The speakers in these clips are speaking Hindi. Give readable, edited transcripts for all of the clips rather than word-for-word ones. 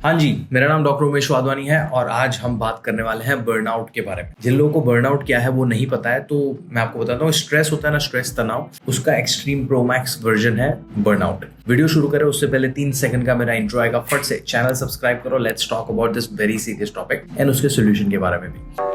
हाँ जी, मेरा नाम डॉक्टर उमेश वाधवानी है और आज हम बात करने वाले हैं बर्नआउट के बारे में। जिन लोगों को बर्नआउट क्या है वो नहीं पता है तो मैं आपको बताता हूँ। स्ट्रेस होता है ना, स्ट्रेस तनाव, उसका एक्सट्रीम प्रो मैक्स वर्जन है बर्नआउट। वीडियो शुरू करें उससे पहले 3 सेकंड का मेरा इंट्रो आएगा, फट से चैनल सब्सक्राइब करो। Let's talk about this very serious topic and उसके सोल्यूशन के बारे में भी।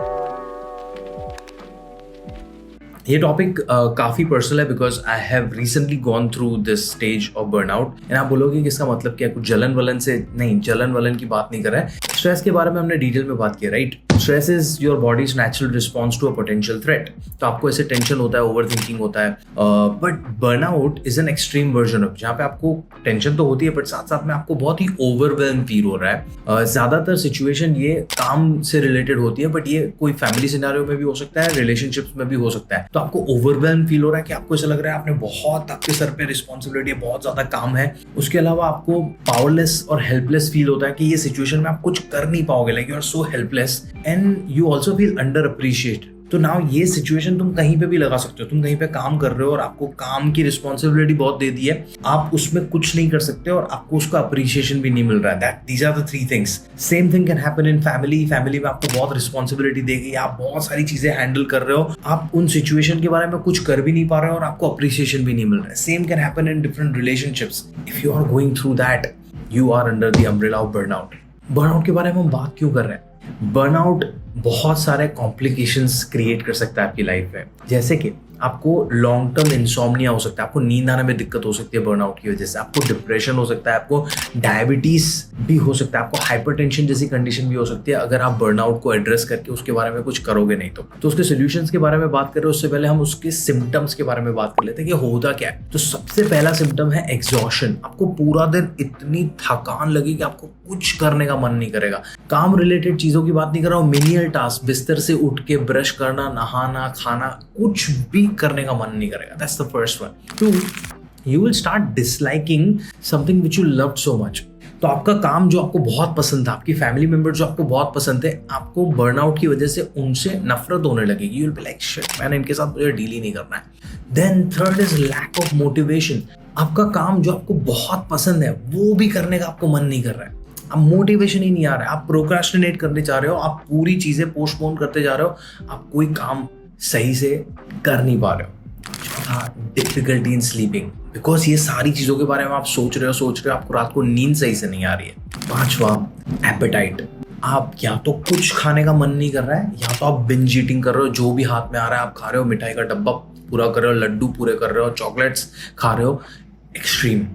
ये टॉपिक काफी पर्सनल है because I have recently gone through this stage of burnout. And आप बोलोगे कि इसका मतलब क्या, कुछ जलन वलन से नहीं, जलन वलन की बात नहीं कर रहा है। स्ट्रेस के बारे में हमने डिटेल में बात की, right. Stress is your body's natural response to a potential threat. तो आपको ऐसे टेंशन होता है, ओवर थिंकिंग होता है, but burnout is an extreme version of, जहाँ पे आपको टेंशन तो होती है बट साथ साथ में आपको बहुत ही ओवरवेल्म फील हो रहा है। ज्यादातर सिचुएशन ये काम से रिलेटेड होती है, बट ये कोई फैमिली सिनेरियो में भी हो सकता है, रिलेशनशिप्स में भी हो सकता है। तो आपको ओवरवेल्म फील हो रहा है कि आपको ऐसा लग रहा है आपने बहुत, आपके सर पे रिस्पॉन्सिबिलिटी है, बहुत ज्यादा काम है। उसके अलावा आपको पावरलेस और हेल्पलेस फील होता है कि ये सिचुएशन में आप कुछ कर नहीं पाओगे, like you are so helpless and you also feel underappreciated. तो नाउ ये सिचुएशन तुम कहीं पे भी लगा सकते हो। तुम कहीं पे काम कर रहे हो और आपको काम की रिस्पॉन्सिबिलिटी बहुत दे दी है, आप उसमें कुछ नहीं कर सकते और आपको उसका अप्रिशिएशन भी नहीं मिल रहा है। That these are the 3 things. Same thing can happen in family. Family में आपको बहुत रिस्पॉन्सिबिलिटी देगी, आप बहुत सारी चीजें हैंडल कर रहे हो, आप उन सिचुएशन के बारे में कुछ कर भी नहीं पा रहे हो और आपको अप्रिशिएशन भी नहीं मिल रहा है। Same can happen in different relationships. If you are going through that, you are under the umbrella of burnout. Burnout के बारे में हम बात क्यों कर रहे हैं? बर्नआउट बहुत सारे कॉम्प्लिकेशंस क्रिएट कर सकता है आपकी लाइफ में। जैसे कि आपको लॉन्ग टर्म इंसोम्निया हो सकता है, आपको नींद आने में दिक्कत हो सकती है बर्नआउट की वजह से, आपको डिप्रेशन हो सकता है, आपको डायबिटीज भी हो सकता है, आपको हाइपरटेंशन जैसी कंडीशन भी हो सकती है अगर आप बर्नआउट को एड्रेस करके उसके बारे में कुछ करोगे नहीं तो उसके सोल्यूशंस के बारे में बात करें उससे पहले हम उसके सिम्टम्स के बारे में बात कर लेते हैं कि होता क्या है। तो सबसे पहला सिम्टम है एग्जॉशन। आपको पूरा दिन इतनी थकान लगी कि आपको कुछ करने का मन नहीं करेगा। काम रिलेटेड चीजों की बात नहीं कर रहा हूँ, मिनियल टास्क, बिस्तर से उठ के ब्रश करना, नहाना, खाना, कुछ भी करने का मन नहीं करेगा। That's the first one. 2, you will start disliking something which you loved so much। तो आपका काम जो आपको बहुत पसंद था, आपकी फैमिली मेंबर जो आपको बहुत पसंद थे, आपको बर्नआउट की वजह से उनसे नफरत होने लगेगी। You will be like shit man, इनके साथ मुझे डील ही नहीं करना है। Then third is lack of motivation। आपका काम जो आपको बहुत पसंद है वो भी करने का आपको मन नहीं कर रहा है, आप मोटिवेशन ही नहीं आ रहा है, आप प्रोक्रास्टिनेट करने जा रहे हो, आप पूरी चीजें पोस्टपोन करते जा रहे हो, आप कोई काम सही से कर नहीं पा रहे हो। चौथा, डिफिकल्टी इन स्लीपिंग, बिकॉज ये सारी चीजों के बारे में आप सोच रहे हो, आपको रात को नींद सही से नहीं आ रही है। 5वां, एपेटाइट। आप या तो कुछ खाने का मन नहीं कर रहा है या तो आप बिंज ईटिंग कर रहे हो, जो भी हाथ में आ रहा है आप खा रहे हो, मिठाई का डब्बा पूरा कर रहे हो, लड्डू पूरे कर रहे हो, चॉकलेट्स खा रहे हो। Extreme.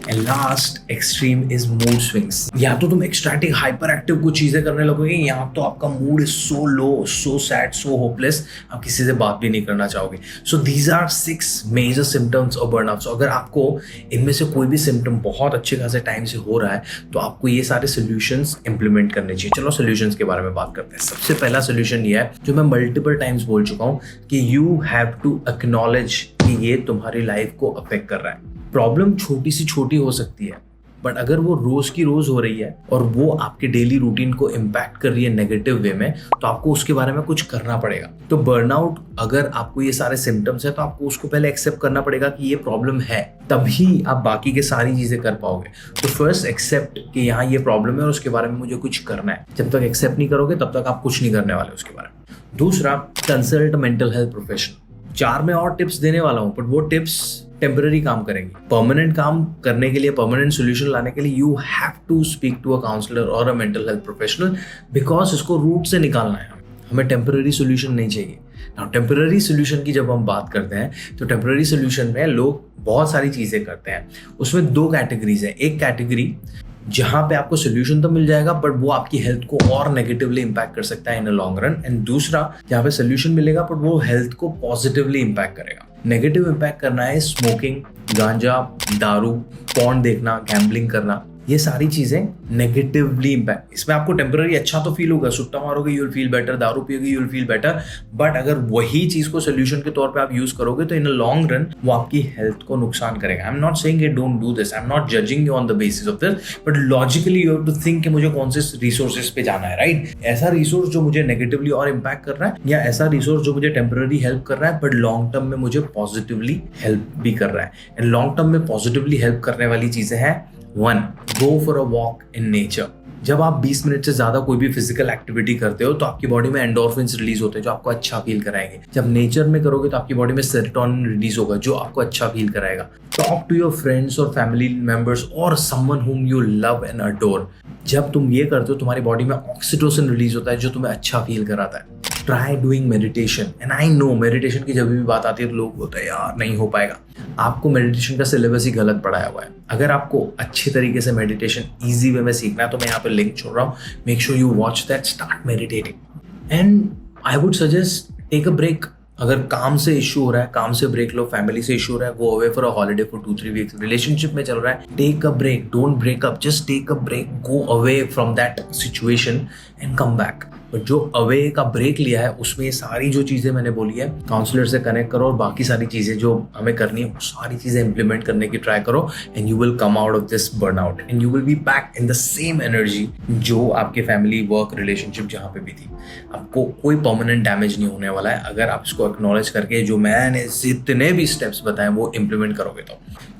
And last extreme is mood swings. या तो तुम एक्सट्रैटिक हाइपर एक्टिव कुछ चीजें करने लगोगे, या तो आपका mood is so low, so sad, so hopeless, आप किसी से बात भी नहीं करना चाहोगे। So these are 6 major symptoms of burnout. So अगर आपको इनमें से कोई भी सिम्टम बहुत अच्छे खासे टाइम से हो रहा है तो आपको ये सारे सोल्यूशंस इंप्लीमेंट करने चाहिए। चलो सोल्यूशंस के बारे में बात करते हैं। सबसे पहला सोल्यूशन ये है, जो मैं मल्टीपल टाइम्स बोल चुका हूँ, कि यू हैव टू एक्नॉलेज कि ये तुम्हारी लाइफ को अफेक्ट कर रहा है। प्रॉब्लम छोटी सी छोटी हो सकती है, बट अगर वो रोज की रोज हो रही है और वो आपके डेली रूटीन को इम्पैक्ट कर रही है नेगेटिव वे में, तो आपको उसके बारे में कुछ करना पड़ेगा। तो बर्नआउट, अगर आपको ये सारे सिम्टम्स है तो आपको उसको पहले एक्सेप्ट करना पड़ेगा कि ये प्रॉब्लम है, तभी आप बाकी के सारी चीजें कर पाओगे। तो फर्स्ट एक्सेप्ट कि यहाँ ये प्रॉब्लम है और उसके बारे में मुझे कुछ करना है। जब तक एक्सेप्ट नहीं करोगे तब तक आप कुछ नहीं करने वाले उसके बारे में। दूसरा, कंसल्ट मेंटल हेल्थ प्रोफेशनल। 4 में और टिप्स देने वाला हूँ, बट वो टिप्स टेम्पररी काम करेंगे। परमानेंट काम करने के लिए, परमानेंट सोल्यूशन लाने के लिए, you have to speak to a counsellor और a mental health professional, because इसको रूट से निकालना है। हमें टेम्पररी सोल्यूशन नहीं चाहिए। नाउ टेम्पररी सोल्यूशन की जब हम बात करते हैं तो टेम्पररी सोल्यूशन में लोग बहुत सारी चीजें करते हैं। उसमें 2 कैटेगरीज है। एक कैटेगरी जहां पे आपको सोल्यूशन तो मिल जाएगा बट वो आपकी हेल्थ को और नेगेटिवली इंपैक्ट कर सकता है इन अ लॉन्ग रन, एंड दूसरा जहां पे सोल्यूशन मिलेगा बट वो हेल्थ को पॉजिटिवली इंपैक्ट करेगा। नेगेटिव इंपैक्ट करना है स्मोकिंग, गांजा, दारू, पॉर्न देखना, गैम्बलिंग करना, ये सारी चीजें नेगेटिवली इंपैक्ट। इसमें आपको टेम्पररी अच्छा तो फील होगा, सुट्टा मारोगे यू विल फील बेटर, दारू पियोगे you will feel better, but अगर वही चीज को सोल्यूशन के तौर पे आप यूज करोगे तो इन अ लॉन्ग रन वो आपकी हेल्थ को नुकसान करेगा। I am not saying it don't do this, I am not judging you on the basis of this, but logically you have to think कि मुझे कौन से रिसोर्सेज पे जाना है, राइट। ऐसा रिसोर्स जो मुझे नेगेटिवली और इंपैक्ट कर रहा है, या ऐसा रिसोर्स जो मुझे टेम्पररी हेल्प कर रहा है बट लॉन्ग टर्म में मुझे पॉजिटिवली हेल्प भी कर रहा है। एंड लॉन्ग टर्म में पॉजिटिवली हेल्प करने वाली चीजें हैं 1, go for a walk in nature। जब आप 20 मिनट से ज्यादा कोई भी फिजिकल एक्टिविटी करते हो तो आपकी बॉडी में एंडोर्फिन्स रिलीज होते हैं जो आपको अच्छा फील कराएंगे। जब नेचर में करोगे तो आपकी बॉडी में सेरोटोनिन रिलीज होगा जो आपको अच्छा फील कराएगा। टॉक टू योर फ्रेंड्स और फैमिली मेंबर्स और someone whom you love and adore. जब तुम ये करते हो तुम्हारी बॉडी में ऑक्सीटोसिन रिलीज होता है जो तुम्हें अच्छा फील कराता है। Try doing meditation. And I know meditation की जब भी बात आती है तो लोग बोलते हैं यार नहीं हो पाएगा। आपको मेडिटेशन का सिलेबस ही गलत पढ़ाया हुआ है। अगर आपको अच्छे तरीके से मेडिटेशन इजी वे में सीखना है तो मैं यहाँ पे लिंक छोड़ रहा हूँ। Make sure you watch that, start meditating. And I would suggest take a break. अगर काम से इशू हो रहा है, काम से ब्रेक लो। फैमिली से इशू हो रहा है, go away for a holiday for 2-3 weeks. Relationship में चल रहा है, take a break, don't break up, just take a break, go away from that situation and come back. और जो अवे का ब्रेक लिया है उसमें ये सारी जो चीजें मैंने बोली है, काउंसलर से कनेक्ट करो और बाकी सारी चीजें जो हमें करनी है वो सारी चीजें इंप्लीमेंट करने की ट्राई करो and you will come out of this burnout and you will be back in the same energy जो आपके फैमिली, वर्क, रिलेशनशिप जहाँ पे भी थी। आपको कोई परमानेंट डैमेज नहीं होने वाला है अगर आप इसको एक्नॉलेज करके जो मैंने जितने भी स्टेप्स बताए वो इंप्लीमेंट करोगे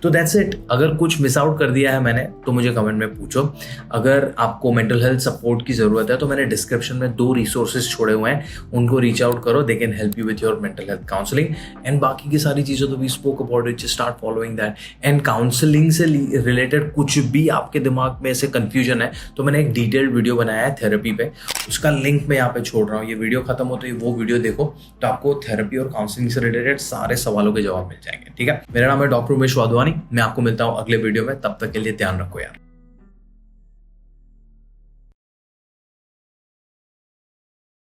तो दैट्स इट। अगर कुछ मिस आउट कर दिया है मैंने तो मुझे कमेंट में पूछो। अगर आपको मेंटल हेल्थ सपोर्ट की जरूरत है तो मैंने डिस्क्रिप्शन में 2 रिसोर्सेज छोड़े हुए हैं, उनको रीच आउट करो। They can help you with your mental health counselling and बाकी की सारी चीज़ें तो we spoke about it, start following that. And counselling से रिलेटेड कुछ भी आपके दिमाग में ऐसे कंफ्यूजन है तो मैंने एक डिटेल्ड वीडियो बनाया है थेरेपी पे, उसका लिंक मैं यहाँ पे छोड़ रहा हूँ। ये वीडियो खत्म हो तो ये वो वीडियो देखो तो आपको थेरेपी और काउंसलिंग से रिलेटेड सारे सवालों के जवाब मिल जाएंगे। ठीक है, मेरा नाम है डॉक्टर उमेश वाधवानी। मैं आपको मिलता हूँ अगले वीडियो में, तब तक के लिए ध्यान रखो यार।